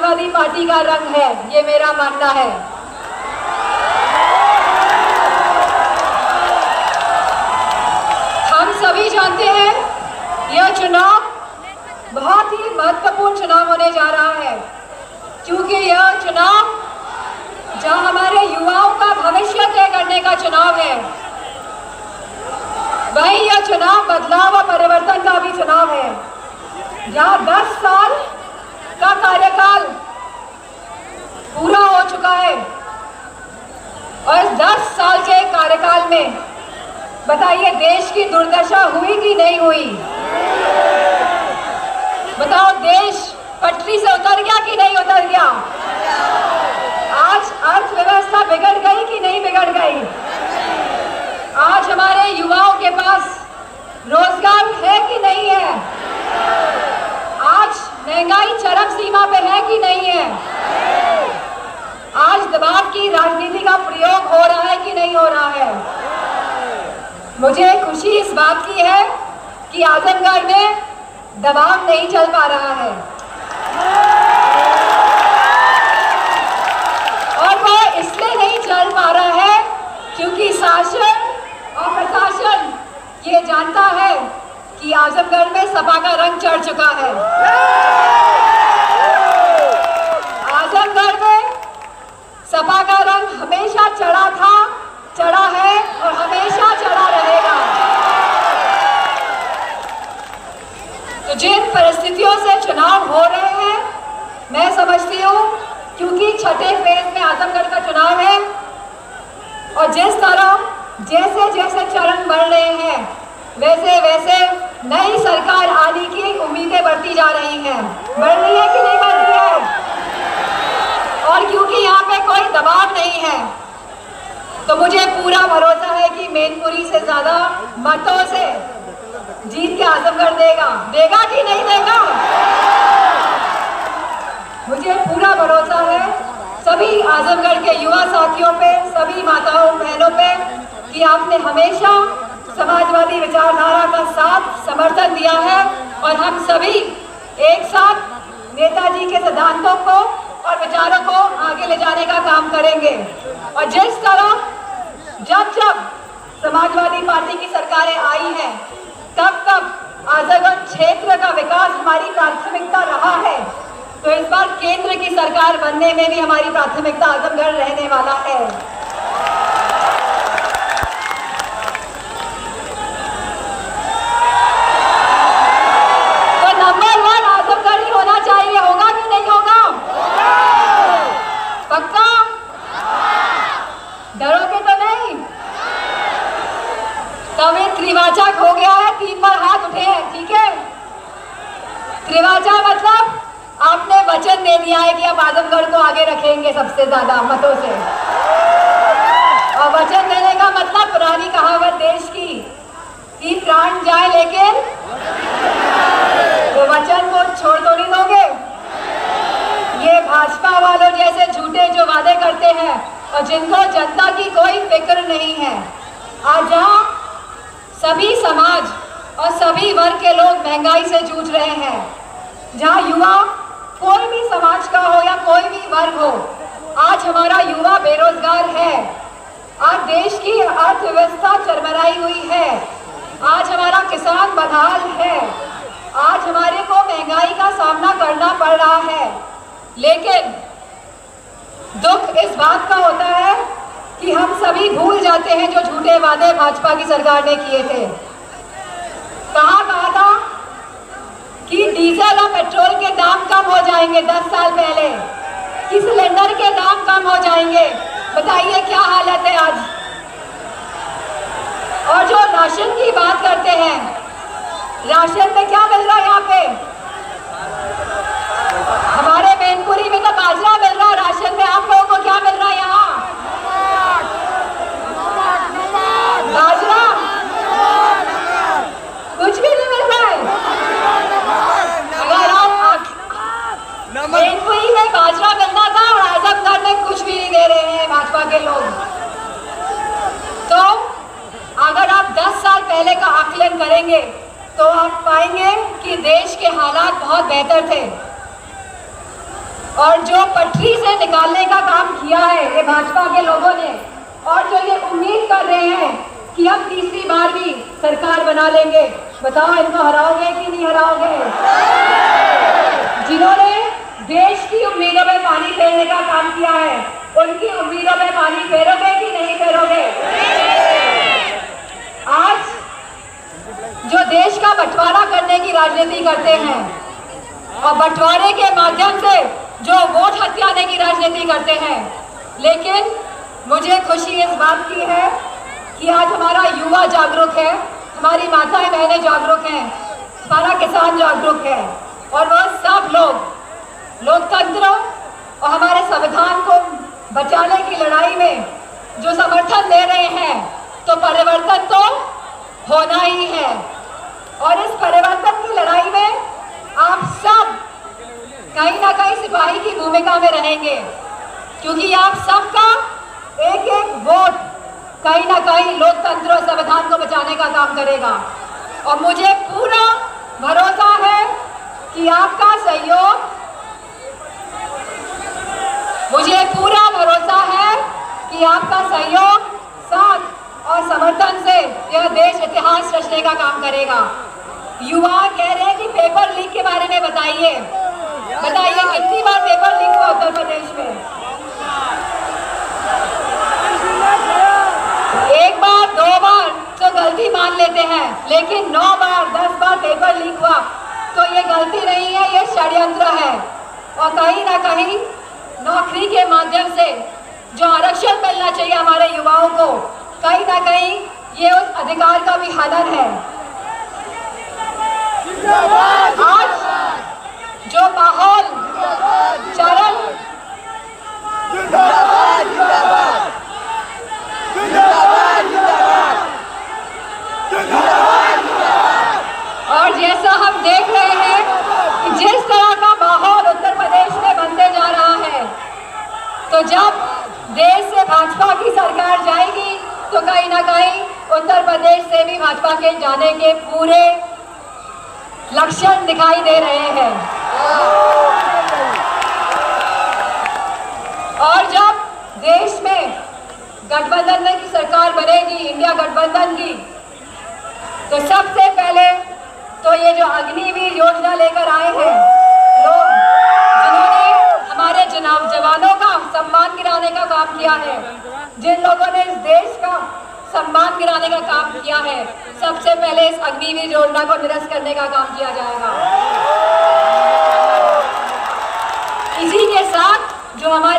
Samajwadi party का रंग है, ये मेरा मानना है। हम सभी जानते हैं यह चुनाव बहुत ही महत्वपूर्ण चुनाव होने जा रहा है, क्योंकि यह चुनाव जहां हमारे युवाओं का भविष्य तय करने का चुनाव है, वहीं यह चुनाव बदलाव और परिवर्तन का भी चुनाव है। जहां 10 साल का कार्यकाल पूरा हो चुका है और इस 10 साल के कार्यकाल में बताइए देश की दुर्दशा हुई कि नहीं हुई? बताओ, देश पटरी से उतर गया कि नहीं उतर गया? आज अर्थव्यवस्था बिगड़ गई कि नहीं बिगड़ गई? आज हमारे युवाओं के पास रोजगार है कि नहीं है? आज महंगाई चरम सीमा पे है कि नहीं है? आज दबाव की राजनीति का प्रयोग हो रहा है कि नहीं हो रहा है? मुझे खुशी इस बात की है कि आजमगढ़ में दबाव नहीं चल पा रहा है और वो इसलिए नहीं चल पा रहा है क्योंकि शासन और प्रशासन ये जानता है कि आजमगढ़ में सपा का रंग चढ़ चुका है। आजमगढ़ में सपा का रंग हमेशा चढ़ा था, चढ़ा है और हमेशा चढ़ा रहेगा। तो जिन परिस्थितियों से चुनाव हो रहे हैं, मैं समझती हूँ क्योंकि छठे फेज में आजमगढ़ का चुनाव है और जिस तरह जैसे जैसे चरण बढ़ रहे हैं वैसे वैसे नई सरकार आने की उम्मीदें बढ़ती जा रही हैं। बढ़ रही है कि नहीं बढ़ रही है? और क्योंकि यहाँ पे कोई दबाव नहीं है तो मुझे पूरा भरोसा है कि मैनपुरी से ज्यादा मतों से जीत के आजमगढ़ देगा कि नहीं देगा? मुझे पूरा भरोसा है सभी आजमगढ़ के युवा साथियों पे, सभी माताओं बहनों पे कि आपने हमेशा समाजवादी विचारधारा का साथ समर्थन दिया है और हम सभी एक साथ नेताजी के सिद्धांतों को और विचारों को आगे ले जाने का काम करेंगे। और जिस तरह जब समाजवादी पार्टी की सरकारें आई हैं तब आजमगढ़ क्षेत्र का विकास हमारी प्राथमिकता रहा है, तो इस बार केंद्र की सरकार बनने में भी हमारी प्राथमिकता आजमगढ़ रहने वाला है। तो नंबर 1 आजमगढ़ ही होना चाहिए, होगा कि नहीं होगा? पक्का? डरोगे तो नहीं? तब ये त्रिवाचक हो गया है, 3 बार हाथ उठे हैं, ठीक है? त्रिवाचा मतलब आपने वचन दे दिया है कि आप आजमगढ़ को आगे रखेंगे सबसे ज्यादा मतों से। और वचन देने का मतलब पुरानी कहावत देश की कि प्राण जाए लेकिन तो वचन को छोड़ तो नहीं दोगे। ये भाजपा वालों जैसे झूठे जो वादे करते हैं और जिनको जनता की कोई फिक्र नहीं है। आज जहाँ सभी समाज और सभी वर्ग के लोग महंगाई से जूझ रहे हैं, जहाँ युवा कोई भी समाज का हो या कोई भी वर्ग हो, आज हमारा युवा बेरोजगार है, आज देश की अर्थव्यवस्था चरमराई हुई है, आज हमारा किसान बदहाल है, आज हमारे को महंगाई का सामना करना पड़ रहा है। लेकिन दुख इस बात का होता है कि हम सभी भूल जाते हैं जो झूठे वादे भाजपा की सरकार ने किए थे। कहा था कि डीजल और पेट्रोल के दाम कम हो जाएंगे 10 साल पहले, कि सिलेंडर के दाम कम हो जाएंगे। बताइए क्या हालत है आज? और जो राशन की बात करते हैं, राशन में क्या मिल रहा है यहाँ पे? हमारे मैनपुरी में तो बाजरा मिल रहा है, राशन में आप लोगों को क्या मिल रहा है यहाँ? बाजरा? कुछ भी नहीं मिल रहा है। अगर आप मैनपुरी में बाजरा मिलना था और आजमगढ़ में कुछ भी नहीं दे रहे हैं भाजपा के लोग, तो अगर आप 10 साल पहले का आकलन करेंगे तो आप पाएंगे कि देश के हालात बहुत बेहतर थे। और जो पटरी से निकालने का काम किया है ये भाजपा के लोगों ने, और जो ये उम्मीद कर रहे हैं कि हम तीसरी बार भी सरकार बना लेंगे, बताओ इनको हराओगे कि नहीं हराओगे? जिन्होंने देश की उम्मीदों में पानी फेरने का काम किया है, उनकी उम्मीदों में पानी फेरोगे कि नहीं फेरोगे? आज जो देश का बंटवारा करने की राजनीति करते हैं और बंटवारे के माध्यम से जो वोट हथियाने की राजनीति करते हैं, लेकिन मुझे खुशी इस बात की है कि आज हमारा युवा जागरूक है, हमारी माताएं बहनें जागरूक हैं, हमारा किसान जागरूक है, और वह सब लोग लोकतंत्र और हमारे संविधान को बचाने की लड़ाई में जो समर्थन दे रहे हैं, तो परिवर्तन तो होना ही है। और इस परिवर्तन की लड़ाई में आप सब कहीं ना कहीं सिपाही की भूमिका में रहेंगे, क्योंकि आप सबका एक एक वोट कहीं ना कहीं लोकतंत्र और संविधान को बचाने का काम करेगा। और मुझे पूरा भरोसा है कि आपका सहयोग, मुझे पूरा भरोसा है कि आपका सहयोग, साथ और समर्थन से यह देश इतिहास रचने का काम करेगा। युवा कह रहे हैं कि पेपर लीक के बारे में बताइए, कितनी बार पेपर लीक हुआ उत्तर प्रदेश में? एक बार, दो बार तो गलती मान लेते हैं, लेकिन 9 बार 10 बार पेपर लीक हुआ तो ये गलती नहीं है, ये षड्यंत्र है। और कहीं ना कहीं नौकरी के माध्यम से जो आरक्षण मिलना चाहिए हमारे युवाओं को, कहीं ना कहीं ये उस अधिकार का भी हनन है। आज जो माहौल चरण और जैसा हम देख रहे हैं कि जिस तरह का माहौल उत्तर प्रदेश में बनते जा रहा है, तो जब देश से भाजपा की सरकार जाएगी तो कहीं ना कहीं उत्तर प्रदेश से भी भाजपा के जाने के पूरे लक्षण दिखाई दे रहे हैं। और जब देश में गठबंधन की सरकार बनेगी, इंडिया गठबंधन की, तो सबसे पहले तो ये जो अग्निवीर योजना लेकर आए हैं लोग, जिन्होंने हमारे जवानों का सम्मान गिराने का काम किया है, जिन लोगों ने इस देश का सम्मान गिराने का काम किया है, सबसे पहले इस अग्निवीर योजना को निरस्त करने का काम किया जाएगा। इसी के साथ जो हमारे